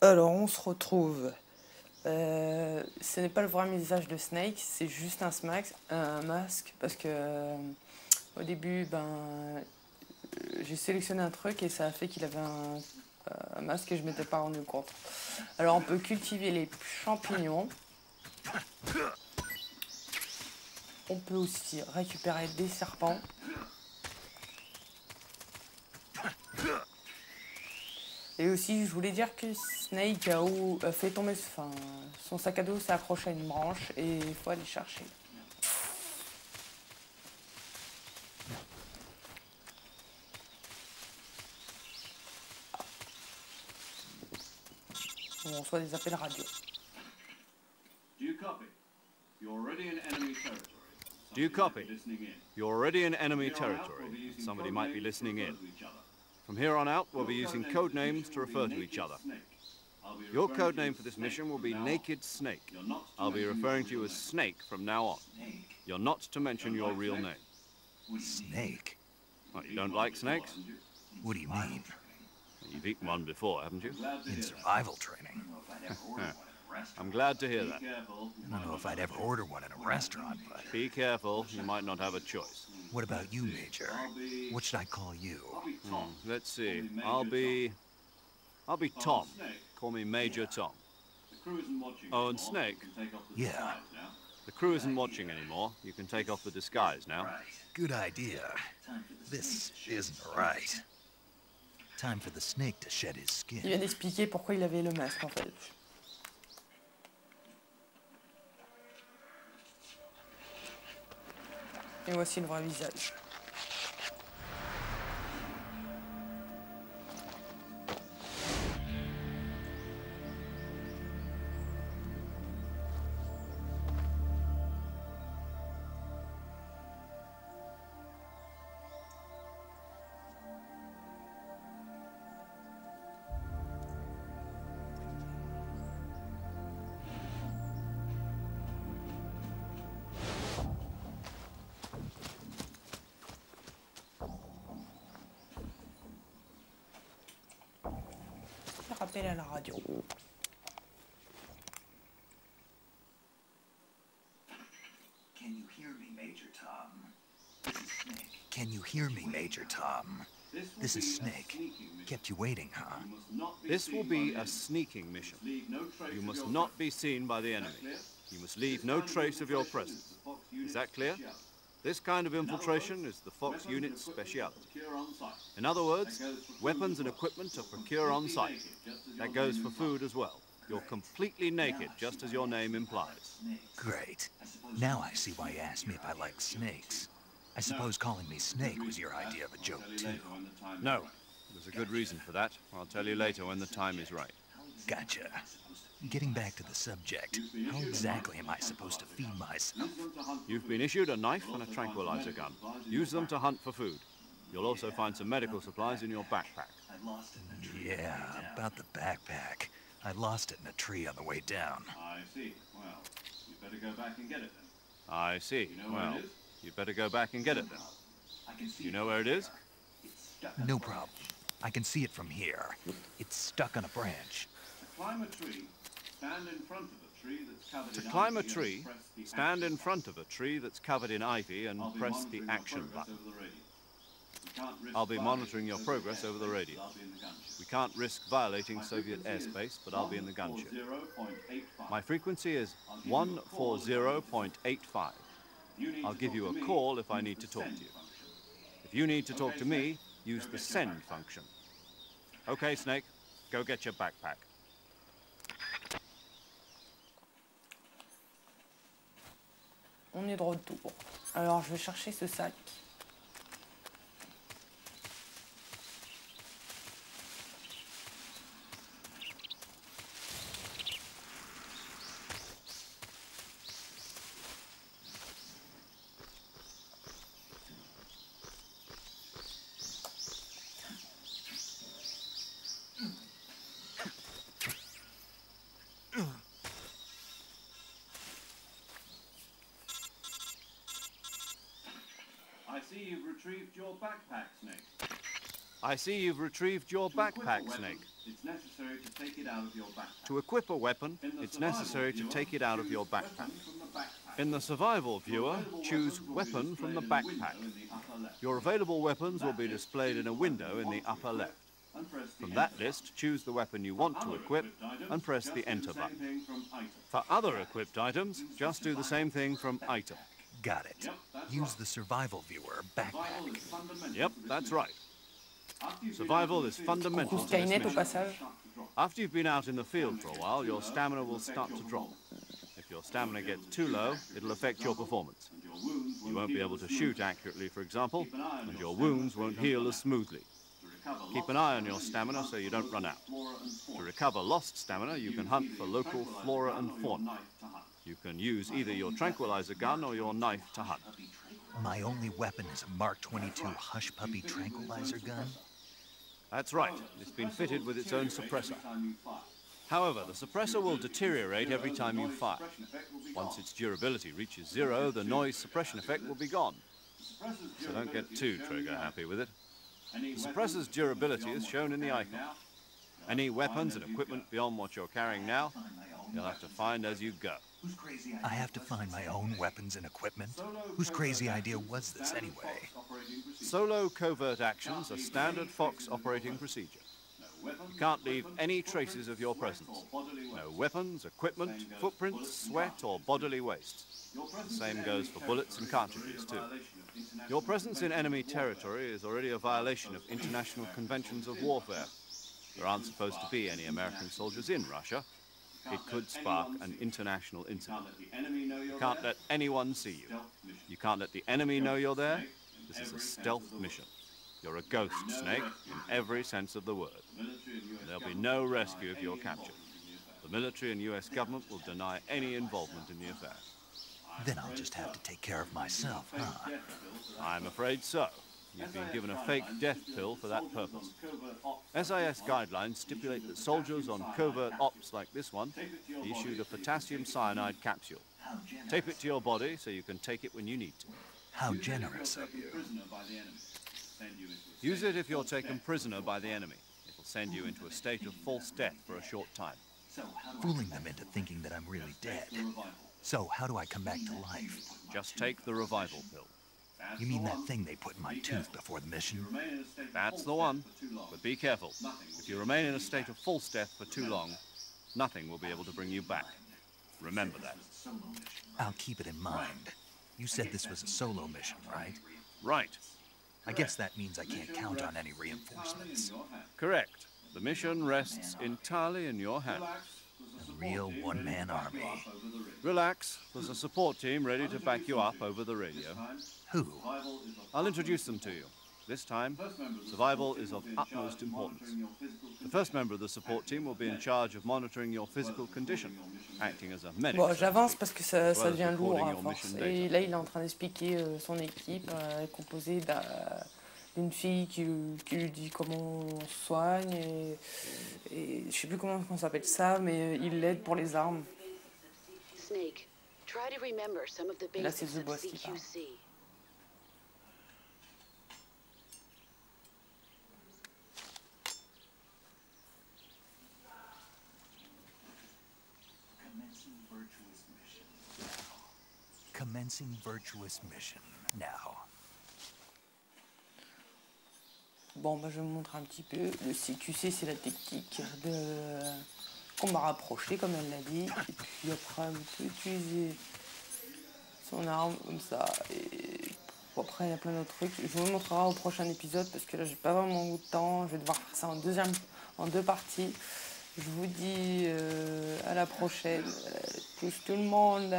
Alors, on se retrouve. Ce n'est pas le vrai visage de Snake, c'est juste un masque, parce que au début, j'ai sélectionné un truc et ça a fait qu'il avait un masque et je m'étais pas rendu compte. Alors, on peut cultiver les champignons. On peut aussi récupérer des serpents. Et aussi, je voulais dire que Snake a fait tomber, son sac à dos s'est accroché à une branche et il faut aller chercher. On reçoit des appels radio. Do you copy? You're already in enemy territory. Do you copy? You're already in enemy territory. Somebody might be listening in. From here on out, we'll be using code names to refer to each other. Your code name for this mission will be Naked Snake. I'll be referring to you as Snake from now on. You're not to mention your real name. Snake? What, you don't like snakes? What do you mean? You've eaten one before, haven't you? In survival training. I'm glad to hear that. I don't know if I'd ever order one in a restaurant, but... Be careful, you might not have a choice. What about you, Major? What should I call you? Let's see. I'll be Tom. Call me Major Tom. Oh, and Snake? Yeah. The crew isn't watching anymore. You can take off the disguise now. Good idea. This isn't right. Time for the snake to shed his skin. Il vient d'expliquer pourquoi il avait le masque en fait. Et voici le vrai visage. Rappel à la radio. Can you hear me, Major Tom? This is Snake. Can you hear me, Major Tom? This is Snake. Kept you waiting, huh? This will be a sneaking mission. You must not be seen by the enemy. You must leave no trace of your presence. Is that clear? This kind of infiltration is the Fox unit's speciality. In other words, weapons and equipment are procured on site. That goes for food as well. You're completely naked, just as your name implies. Great. Now I see why you asked me if I like snakes. I suppose calling me Snake was your idea of a joke, too. No, there's a good reason for that. I'll tell you later when the time is right. Gotcha. Getting back to the subject, how exactly am I supposed to feed myself? You've been issued a knife and a tranquilizer gun. Use them to hunt for food. You'll also find some medical supplies in your backpack. Yeah, about the backpack. I lost it in a tree on the way down. I see. Well, you better go back and get it then. I see. Well, you'd better go back and get it then. You know where it is? No problem. I can see it from here. It's stuck on a branch. Climb a tree, stand in front of a tree that's covered in To climb a ivy tree, and press the stand action in front of a tree that's covered in ivy and I'll be press the monitoring your action progress button. over the radio. We can't risk I'll be violating monitoring your Soviet progress over the airspace, radio. but I'll be in the gunship. We can't risk violating My Soviet frequency is airspace, but I'll be in the gunship. 140.85. My frequency is I'll give you a call if I need to 140.85. You need I'll to give talk you to a me, call if I use need the to talk to send you. function. If you need to talk Okay, to me, Snake, use go the get your send backpack. function. Okay, Snake, go get your backpack. On est de retour. Alors je vais chercher ce sac. I see you've retrieved your backpack, Snake. I see you've retrieved your backpack, Snake. It's necessary to take it out of your backpack. To equip a weapon, it's necessary to take it out of your backpack. In the survival viewer, choose Weapon from the backpack. Your available weapons will be displayed in a window in the upper left. From that list, choose the weapon you want to equip and press the Enter button. For other equipped items, just do the same thing from Item. Got it. Use the survival viewer backpack. Yep, that's right. Survival is fundamental to this Skynet au mission. passage. After you've been out in the field for a while, your stamina will start to drop. If your stamina gets too low, it'll affect your performance. You won't be able to shoot accurately, for example, and your wounds won't heal as smoothly. Keep an eye on your stamina so you don't run out. To recover lost stamina, you can hunt for local flora and fauna. You can use either your tranquilizer gun or your knife to hunt. My only weapon is a Mark 22 Hush Puppy tranquilizer gun? That's right. It's been fitted with its own suppressor. However, the suppressor will deteriorate every time you fire. Once its durability reaches 0, the noise suppression effect will be gone. So don't get too trigger happy with it. The suppressor's durability is shown in the icon. Any weapons and equipment beyond what you're carrying now, you'll have to find as you go. I have to find my own weapons and equipment? Whose crazy idea was this anyway? Solo covert actions are standard Fox operating procedure. You can't leave any traces of your presence. No weapons, equipment, footprints, sweat, or bodily waste. The same goes for bullets and cartridges, too. Your presence in enemy territory is already a violation of international conventions of warfare. There aren't supposed to be any American soldiers in Russia. It could spark an international incident. You can't let anyone see you. You can't let the enemy know you're there. This is a stealth mission. You're a ghost, Snake, in every sense of the word. There'll be no rescue if you're captured. The military and US government will deny any involvement in the affair. Then I'll just have to take care of myself, huh? I'm afraid so. You've been given a fake death pill for that purpose. SIS guidelines stipulate that soldiers on covert ops like this one be issued a potassium cyanide capsule. Tape it to your body so you can take it when you need to. How generous of you. Use it if you're taken prisoner by the enemy. It'll send you into a state of false death for a short time. Fooling them into thinking that I'm really dead. So how do I come back to life? Just take the revival pill. You mean that thing they put in my tooth before the mission? That's the one. But be careful. If you remain in a state of false death for too long, nothing will be able to bring you back. Remember that. I'll keep it in mind. You said this was a solo mission, right? Right. I guess that means I can't count on any reinforcements. Correct. The mission rests entirely in your hands. A real one-man army. Relax. There's a support team ready to back you up over the radio. Who? I'll introduce them to you. This time, survival is of utmost importance. The first member of the support team will be in charge of monitoring your physical condition, acting as a medic. Bon, j'avance parce que ça devient lourd à force. Et là, il est en train d'expliquer son équipe composée d'une fille qui lui dit comment on se soigne et je sais plus comment on s'appelle ça, mais il l'aide pour les armes. Snake, try to remember some of the Là, c'est basics The of Boss qui parle. CQC. Commencing virtuous mission. Now. Bon, bah, je vais vous montrer un petit peu. Le CQC, c'est la technique de combat rapproché, comme elle l'a dit. Et puis après, on peut utiliser son arme comme ça. Et après, il y a plein d'autres trucs. Je vous montrerai au prochain épisode parce que là, j'ai pas vraiment beaucoup de temps. Je vais devoir faire ça en deux parties. Je vous dis à la prochaine. Touche tout le monde.